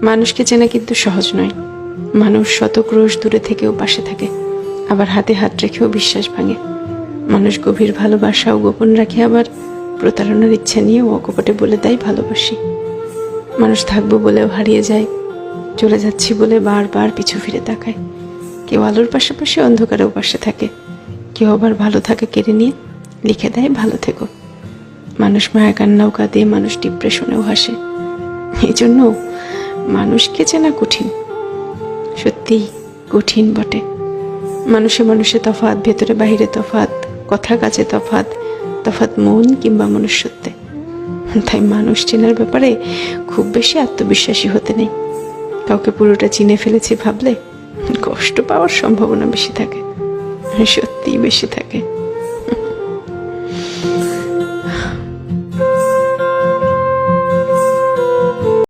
মানুষকে চেনা কিন্তু সহজ নয়। মানুষ শত ক্রোশ দূরে থেকেও পাশে থাকে, আবার হাতে হাত রেখেও বিশ্বাস ভাঙে। মানুষ গভীর ভালোবাসাও গোপন রাখে, আবার প্রতারণার ইচ্ছা নিয়েও অকপটে বলে দেয় ভালোবাসি। মানুষ থাকবো বলেও হারিয়ে যায়, চলে যাচ্ছি বলে বারবার পিছু ফিরে তাকায়। কেউ আলোর পাশাপাশি অন্ধকারেও পাশে থাকে, কেউ আবার ভালো থাকে কেড়ে নিয়ে লিখে দেয় ভালো থেকো। মানুষ মায়া কান্নাও কাঁদে, মানুষ ডিপ্রেশনেও হাসে। এই জন্য মানুষকে চেনা কঠিন, সত্যিই কঠিন বটে। মানুষে মানুষে তফাৎ, ভেতরে বাহিরে তফাৎ, কথা কাজে তফাৎ, তফাৎ মন কিংবা মনুষ্যত্বে। তাই মানুষ চেনার ব্যাপারে খুব বেশি আত্মবিশ্বাসী হতে নেই। কাউকে পুরোটা চিনে ফেলেছি ভাবলে কষ্ট পাওয়ার সম্ভাবনা বেশি থাকে, সত্যিই বেশি থাকে।